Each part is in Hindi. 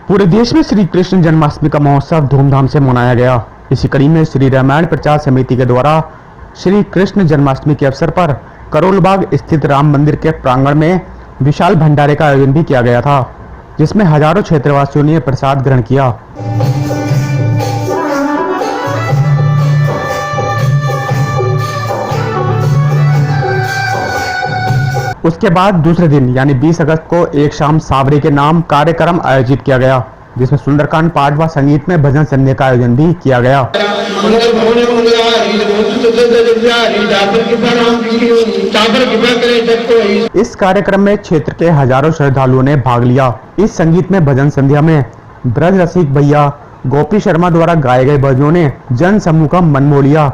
पूरे देश में श्री कृष्ण जन्माष्टमी का महोत्सव धूमधाम से मनाया गया। इसी कड़ी में श्री रामायण प्रचार समिति के द्वारा श्री कृष्ण जन्माष्टमी के अवसर पर करोलबाग स्थित राम मंदिर के प्रांगण में विशाल भंडारे का आयोजन भी किया गया था, जिसमें हजारों क्षेत्रवासियों ने प्रसाद ग्रहण किया। उसके बाद दूसरे दिन यानी 20 अगस्त को एक शाम सावरे के नाम कार्यक्रम आयोजित किया गया, जिसमें सुंदरकांड पाठ व संगीत में भजन संध्या का आयोजन भी किया गया। इस कार्यक्रम में क्षेत्र के हजारों श्रद्धालुओं ने भाग लिया। इस संगीत में भजन संध्या में ब्रज रसिक भैया गोपी शर्मा द्वारा गाए गए भजनों ने जन समूह का मन मोह लिया।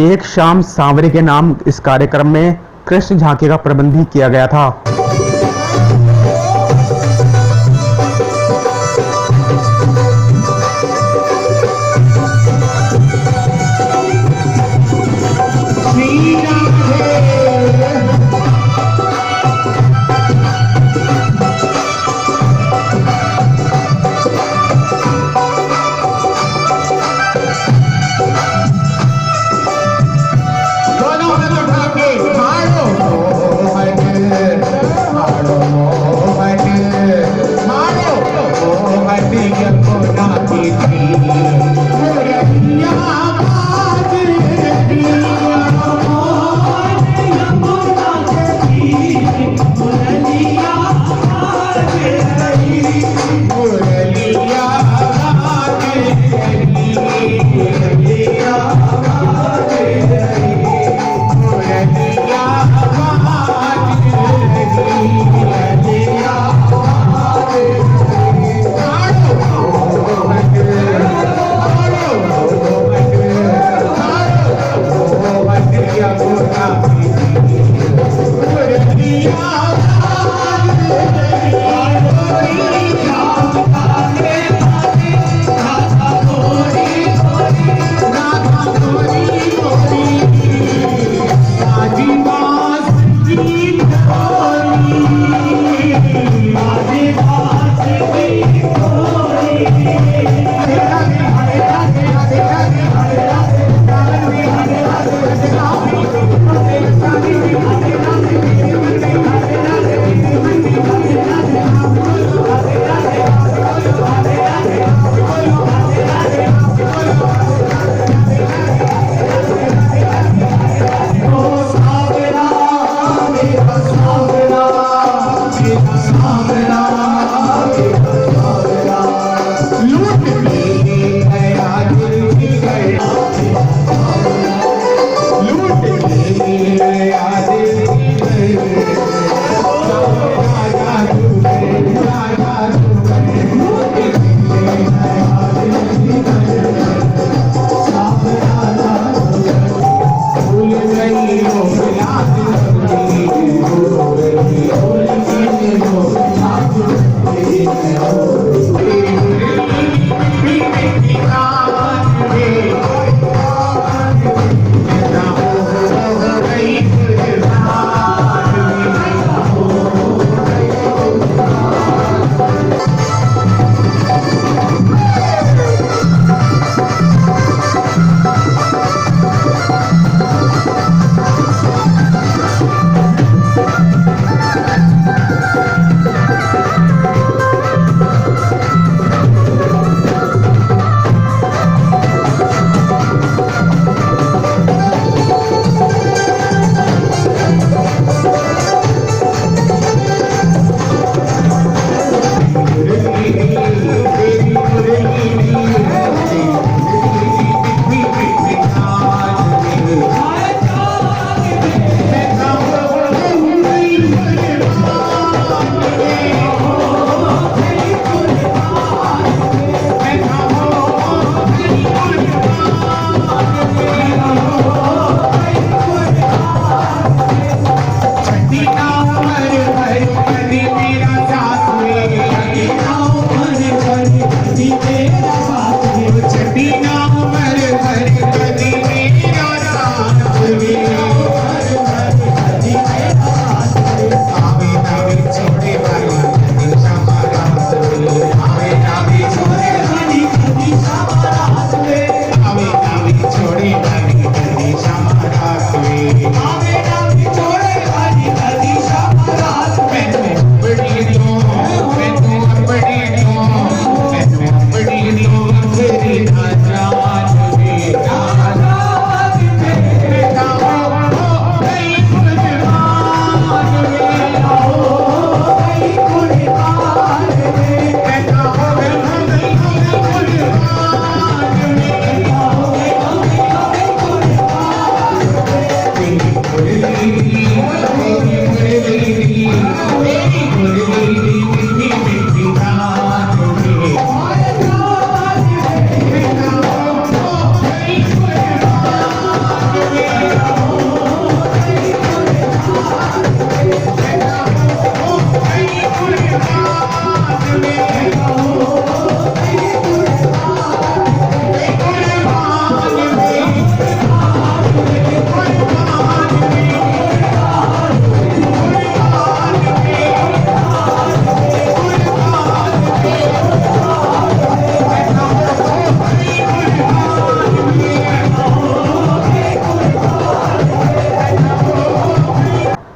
एक शाम सांवरे के नाम इस कार्यक्रम में कृष्ण झांकी का प्रबंध भी किया गया था।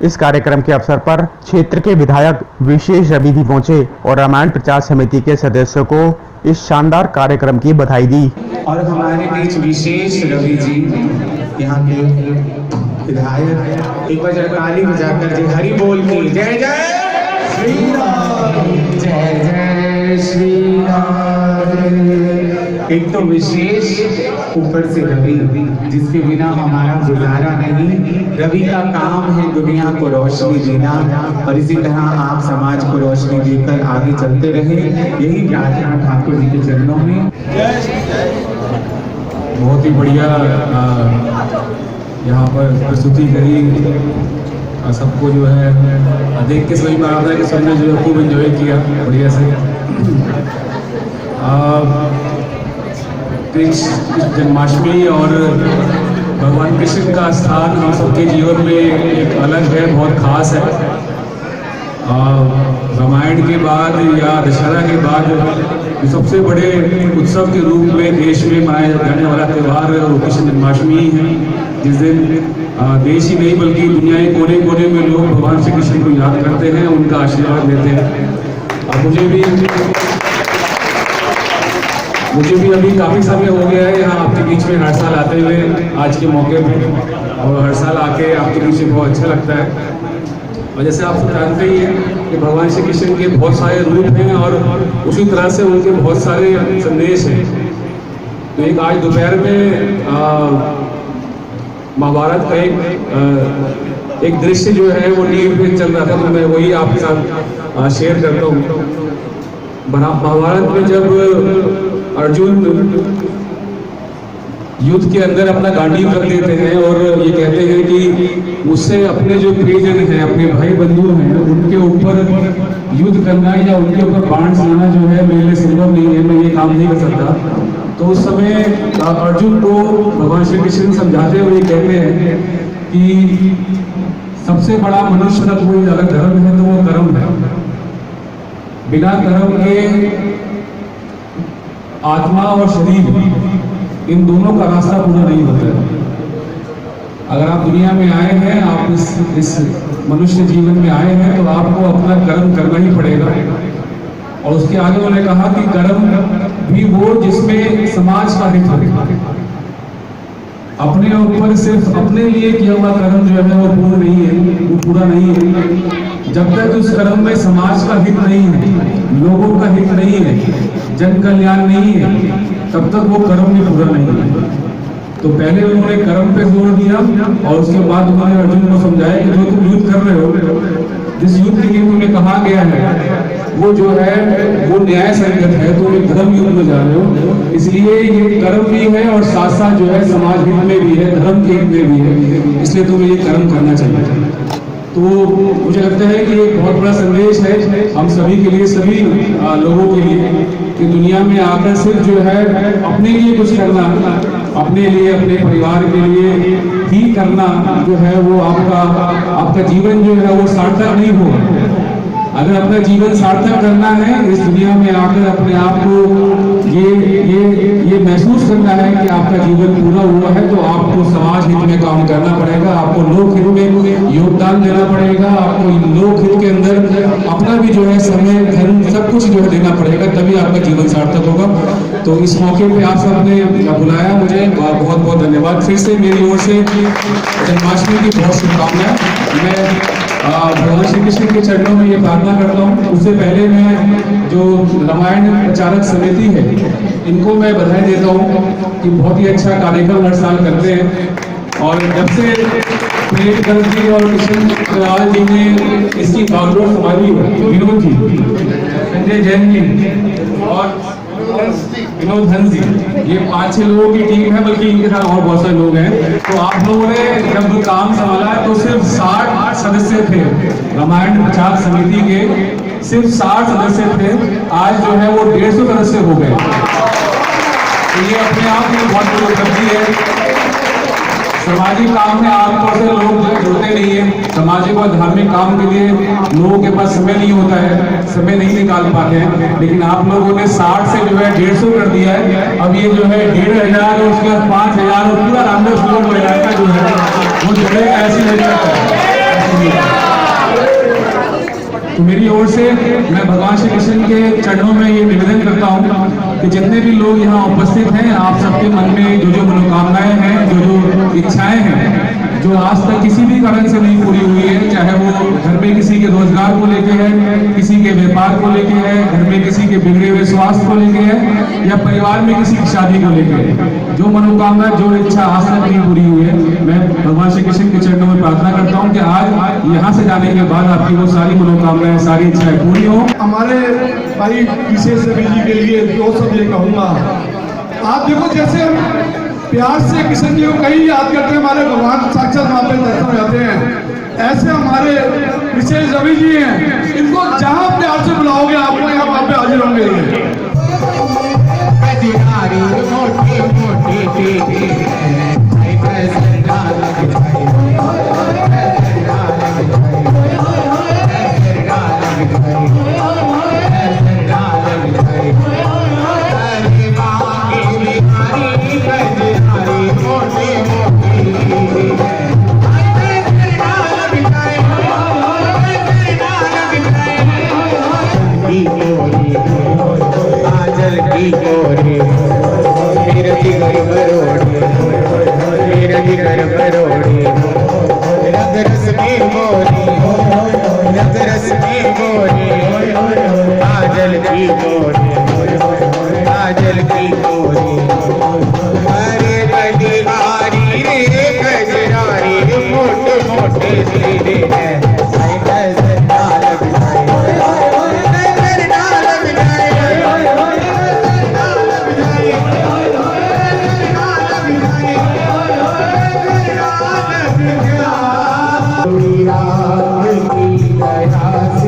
इस कार्यक्रम के अवसर पर क्षेत्र के विधायक विशेष रवि भी पहुंचे और रामायण प्रचार समिति के सदस्यों को इस शानदार कार्यक्रम की बधाई दी। और हमारे बीच विशेष रवि जी यहाँ के विधायक एक बार ताली बजाकर जी हरि बोल की जय जय श्री राम, जय जय श्री राम। एक तो विशेष ऊपर से रवि जिसके बिना हमारा गुजारा नहीं। रवि का काम है दुनिया को रोशनी देना और इसी तरह आप समाज को रोशनी देकर आगे चलते रहे, यही प्रार्थना ठाकुर जी के चरणों में। बहुत ही बढ़िया यहाँ पर प्रस्तुति करी। सबको जो है देख के समझ में आ रहा है कि सबने जो है खूब एंजॉय किया बढ़िया से। कृष्ण जन्माष्टमी और भगवान कृष्ण का स्थान हम सबके जीवन में एक अलग है, बहुत खास है। रामायण के बाद या दशहरा के बाद सबसे बड़े उत्सव के रूप में देश में मनाया जाने वाला त्यौहार कृष्ण जन्माष्टमी है, जिस दिन देश ही नहीं बल्कि दुनिया के कोने कोने में लोग भगवान श्री कृष्ण को याद करते हैं, उनका आशीर्वाद लेते हैं। और मुझे भी अभी काफ़ी समय हो गया है यहाँ आपके बीच में हर साल आते हुए आज के मौके पर, और हर साल आके आपके बीच में बहुत अच्छा लगता है। और जैसे आप सब जानते ही हैं कि भगवान श्री कृष्ण के बहुत सारे रूप हैं और उसी तरह से उनके बहुत सारे संदेश हैं। तो एक आज दोपहर में महाभारत का एक दृश्य जो है वो टीवी पे चल रहा था, तो मैं वही आपके साथ शेयर करता हूँ। महाभारत में जब अर्जुन युद्ध के अंदर अपना गांडीव रख देते हैं और ये कहते हैं कि मुझसे अपने जो प्रियजन हैं, अपने भाई बंधु हैं, उनके ऊपर युद्ध करना या उनके ऊपर बाण चलाना जो है मेरे लिए संभव नहीं है, मैं ये काम नहीं कर सकता। तो उस समय अर्जुन को भगवान श्री कृष्ण समझाते हुए कहते हैं कि सबसे बड़ा मनुष्य का कोई अगर धर्म है तो वो कर्म है। बिना कर्म के आत्मा और शरीर इन दोनों का रास्ता पूरा नहीं होता है। अगर आप दुनिया में आए हैं, आप इस मनुष्य जीवन में आए हैं, तो आपको अपना कर्म करना ही पड़ेगा। और उसके आगे उन्होंने कहा कि कर्म भी वो जिसमें समाज का हित हो। अपने ऊपर सिर्फ अपने लिए किया हुआ कर्म जो है वो पूर्ण नहीं है, वो पूरा नहीं है। जब तक उस कर्म में समाज का हित नहीं है, लोगों का हित नहीं है, जन कल्याण नहीं है, तब तक वो कर्म भी पूरा नहीं है। तो पहले उन्होंने कर्म पे जोर दिया और उसके बाद उन्होंने अर्जुन को समझाया कि जो तुम युद्ध कर रहे हो, जिस युद्ध के लिए तुम्हें कहा गया है वो जो है वो न्याय संगत है, तुम एक धर्म युद्ध में जा रहे हो, इसलिए ये कर्म भी है और साथ साथ जो है समाज हित में भी है, धर्म के हित में भी है, इसलिए तुम्हें ये कर्म करना चाहिए। तो मुझे लगता है कि एक बहुत बड़ा संदेश है हम सभी के लिए, सभी लोगों के लिए, कि दुनिया में आकर सिर्फ जो है अपने लिए कुछ करना, अपने लिए, अपने परिवार के लिए ही करना जो है वो आपका जीवन जो है वो सार्थक नहीं होगा। अगर अपना जीवन सार्थक करना है, इस दुनिया में आकर अपने आप को ये महसूस करना है कि आपका जीवन पूरा हुआ है, तो आपको समाज हित में काम करना पड़ेगा, आपको लोक हित में योगदान देना पड़ेगा, आपको लोक हित के अंदर अपना भी जो है समय, धन, सब कुछ जो है देना पड़ेगा, तभी आपका जीवन सार्थक होगा। तो इस मौके पे आप सबने बुलाया, मुझे बहुत बहुत धन्यवाद। फिर से मेरी ओर से जन्माष्टमी की बहुत शुभकामनाएं। मैं भगवान श्री कृष्ण के चरणों में ये प्रार्थना करता हूँ। उससे पहले मैं जो रामायण प्रचारक समिति है, इनको मैं बधाई देता हूँ कि बहुत ही अच्छा कार्यक्रम हर साल करते हैं। और जब से प्रेम गर्ग जी और कृष्ण लाल जी ने इसकी बागडोर संभाली है, विनोद जी, संजय जैन जी और विनोद हंस जी, ये 5-6 लोगों की टीम है, बल्कि इनके साथ और बहुत सारे लोग हैं। तो आप लोगों ने जब काम संभाला तो सिर्फ 60 सदस्य थे रामायण प्रचार समिति के, सिर्फ 60 सदस्य थे, आज जो है वो 150 सदस्य हो गए। तो ये अपने आप में बहुत बड़ी उपलब्धि है। सामाजिक काम में आमतौर से लोग जुड़ते नहीं है, सामाजिक और धार्मिक काम के लिए लोगों के पास समय नहीं होता है, समय नहीं निकाल पाते हैं, लेकिन आप लोगों ने 60 से जो है 150 कर दिया है। अब ये जो है 1500 और उसके बाद 5000 और पूरा रामदेव सुगम का जो है वो जुड़ेगा, ऐसी नहीं करता है। तो मेरी ओर से मैं भगवान श्री कृष्ण के चरणों में ये निवेदन करता हूँ कि जितने भी लोग यहाँ उपस्थित हैं, आप सबके मन में जो जो मनोकामनाएं हैं, जो जो इच्छाएं हैं, जो आज तक किसी भी कारण से नहीं पूरी हुई है, चाहे वो घर में किसी के रोजगार को लेके है, किसी के व्यापार को लेके है, घर में किसी के बिगड़े हुए स्वास्थ्य को लेके है, या परिवार में किसी की शादी को लेके है, जो मनोकामना, जो इच्छा आज तक नहीं पूरी हुई है, मैं भगवान श्री कृष्ण के चरणों में प्रार्थना करता हूँ कि आज यहाँ से जाने के बाद आपकी वो सारी मनोकामनाएं, सारी इच्छाएं पूरी हो। हमारे भाई विशेष रवि जी के लिए दो शब्द ये कहूँगा। आप देखो, जैसे हम प्यार से किशन जी को कहीं याद करते हैं, हमारे भगवान साक्षात वहाँ पे दर्शन हो जाते हैं। ऐसे हमारे विशेष रवि जी हैं, इनको जहाँ प्यार से बुलाओगे आपको यहाँ वहाँ पे हाजिर होंगे। राम की दया से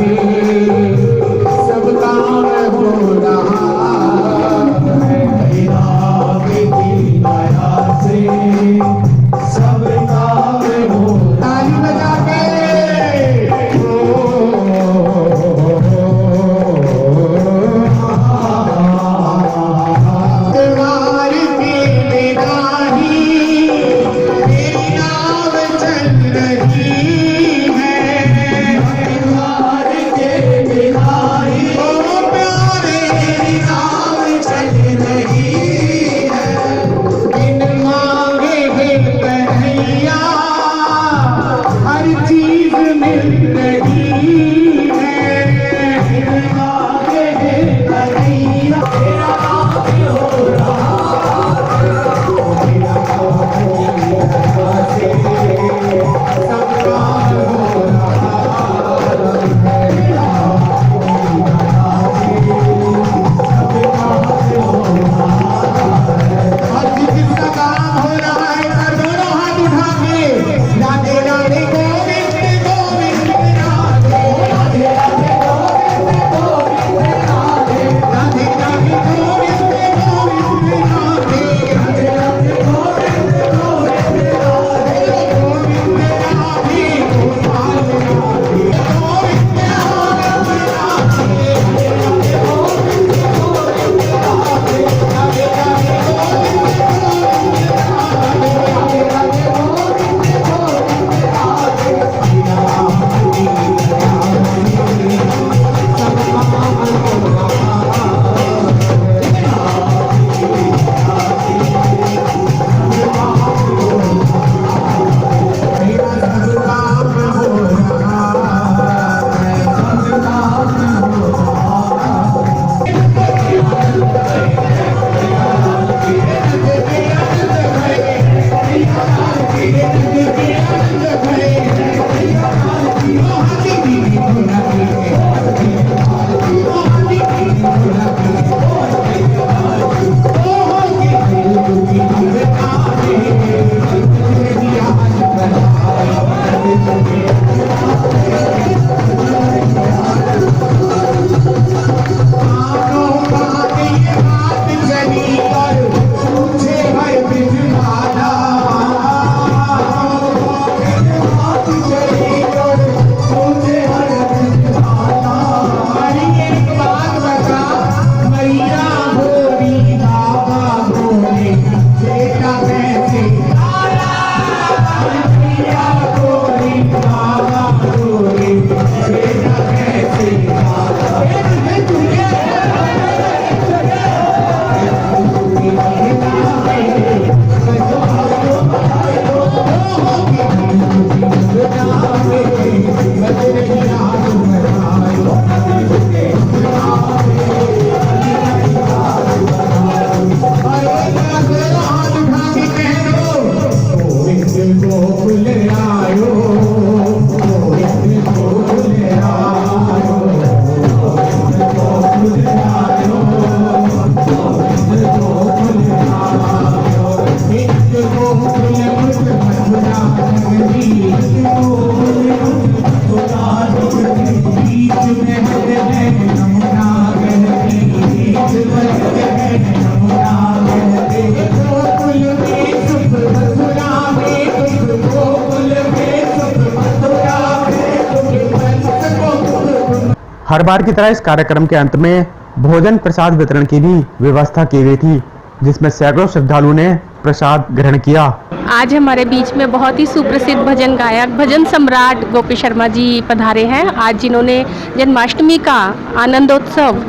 हर बार की तरह इस कार्यक्रम के अंत में भोजन प्रसाद वितरण की भी व्यवस्था की गई थी, जिसमें सैकड़ों श्रद्धालुओं ने प्रसाद ग्रहण किया। आज हमारे बीच में बहुत ही सुप्रसिद्ध भजन गायक, भजन सम्राट गोपी शर्मा जी पधारे हैं। आज जिन्होंने जन्माष्टमी का आनंदोत्सव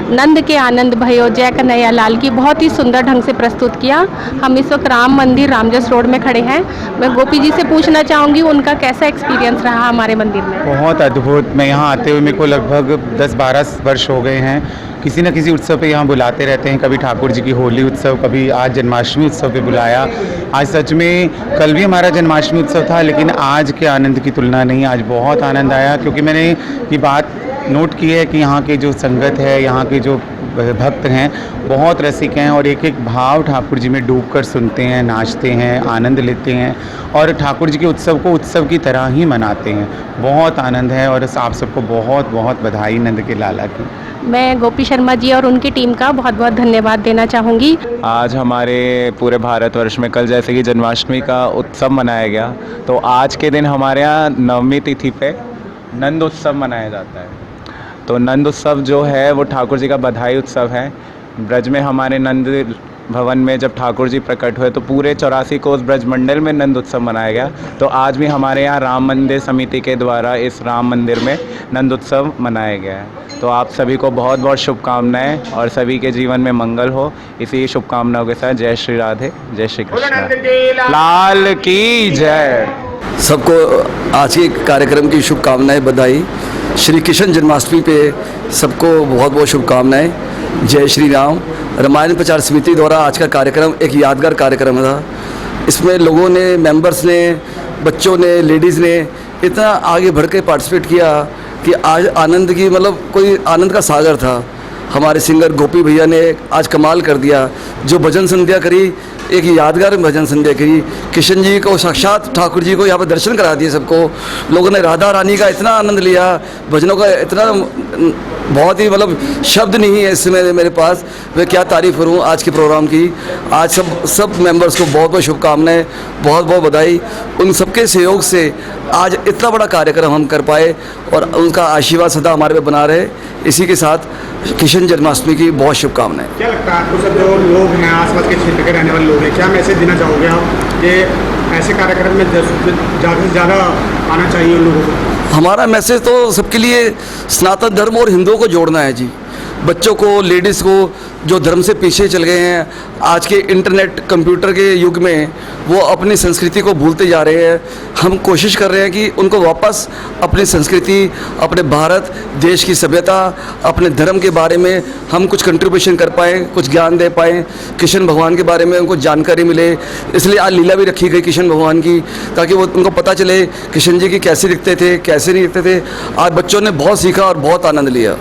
नंद के आनंद भयो जय कन्हैया लाल की बहुत ही सुंदर ढंग से प्रस्तुत किया। हम इस वक्त राम मंदिर रामजस रोड में खड़े हैं। मैं गोपी जी से पूछना चाहूँगी उनका कैसा एक्सपीरियंस रहा हमारे मंदिर में। बहुत अद्भुत। मैं यहाँ आते हुए मेरे को लगभग 10-12 वर्ष हो गए हैं। किसी न किसी उत्सव पे यहाँ बुलाते रहते हैं, कभी ठाकुर जी की होली उत्सव, कभी आज जन्माष्टमी उत्सव पे बुलाया। आज सच में कल भी हमारा जन्माष्टमी उत्सव था, लेकिन आज के आनंद की तुलना नहीं। आज बहुत आनंद आया, क्योंकि मैंने ये बात नोट की है कि यहाँ के जो संगत है, यहाँ के जो भक्त हैं, बहुत रसिक हैं और एक एक भाव ठाकुर जी में डूबकर सुनते हैं, नाचते हैं, आनंद लेते हैं और ठाकुर जी के उत्सव को उत्सव की तरह ही मनाते हैं। बहुत आनंद है और आप सबको बहुत बहुत बधाई नंद के लाला की। मैं गोपी शर्मा जी और उनकी टीम का बहुत बहुत धन्यवाद देना चाहूँगी। आज हमारे पूरे भारतवर्ष में कल जैसे कि जन्माष्टमी का उत्सव मनाया गया, तो आज के दिन हमारे यहाँ नवमी तिथि पे नंद उत्सव मनाया जाता है। तो नंद उत्सव जो है वो ठाकुर जी का बधाई उत्सव है। ब्रज में हमारे नंद भवन में जब ठाकुर जी प्रकट हुए तो पूरे 84 कोस ब्रज मंडल में नंद उत्सव मनाया गया। तो आज भी हमारे यहाँ राम मंदिर समिति के द्वारा इस राम मंदिर में नंद उत्सव मनाया गया है। तो आप सभी को बहुत बहुत शुभकामनाएं और सभी के जीवन में मंगल हो। इसी शुभकामनाओं के साथ जय श्री राधे, जय श्री कृष्ण लाल की जय। सबको आज के कार्यक्रम की शुभकामनाएं, बधाई। श्री कृष्ण जन्माष्टमी पे सबको बहुत बहुत शुभकामनाएं। जय श्री राम। रामायण प्रचार समिति द्वारा आज का कार्यक्रम एक यादगार कार्यक्रम था। इसमें लोगों ने, मेंबर्स ने, बच्चों ने, लेडीज़ ने इतना आगे बढ़ के पार्टिसिपेट किया कि आज आनंद की कोई आनंद का सागर था। हमारे सिंगर गोपी भैया ने आज कमाल कर दिया। जो भजन संध्या करी, एक यादगार भजन संध्या करी। कृष्ण जी को, साक्षात ठाकुर जी को यहाँ पर दर्शन करा दिए सबको। लोगों ने राधा रानी का इतना आनंद लिया, भजनों का इतना, बहुत ही शब्द नहीं है इसमें मेरे पास, मैं क्या तारीफ़ करूँ आज के प्रोग्राम की। आज सब मेंबर्स को बहुत बहुत शुभकामनाएं, बहुत बहुत बधाई। उन सबके सहयोग से आज इतना बड़ा कार्यक्रम हम कर पाए और उनका आशीर्वाद सदा हमारे पे बना रहे। इसी के साथ कृष्ण जन्माष्टमी की बहुत शुभकामनाएं। क्या लगता है आपको, सब जो लोग हैं आसपास के क्षेत्र के रहने वाले लोग हैं, क्या मैसेज देना चाहोगे आप कि ऐसे कार्यक्रम में ज़्यादा से ज़्यादा आना चाहिए उन लोगों को? हमारा मैसेज तो सबके लिए सनातन धर्म और हिंदुओं को जोड़ना है जी। बच्चों को, लेडीज़ को जो धर्म से पीछे चल गए हैं, आज के इंटरनेट कंप्यूटर के युग में वो अपनी संस्कृति को भूलते जा रहे हैं। हम कोशिश कर रहे हैं कि उनको वापस अपनी संस्कृति, अपने भारत देश की सभ्यता, अपने धर्म के बारे में हम कुछ कंट्रीब्यूशन कर पाएँ, कुछ ज्ञान दे पाएँ, कृष्ण भगवान के बारे में उनको जानकारी मिले। इसलिए आज लीला भी रखी गई कृष्ण भगवान की, ताकि वो उनको पता चले कृष्ण जी की कैसे दिखते थे, कैसे नहीं दिखते थे। आज बच्चों ने बहुत सीखा और बहुत आनंद लिया।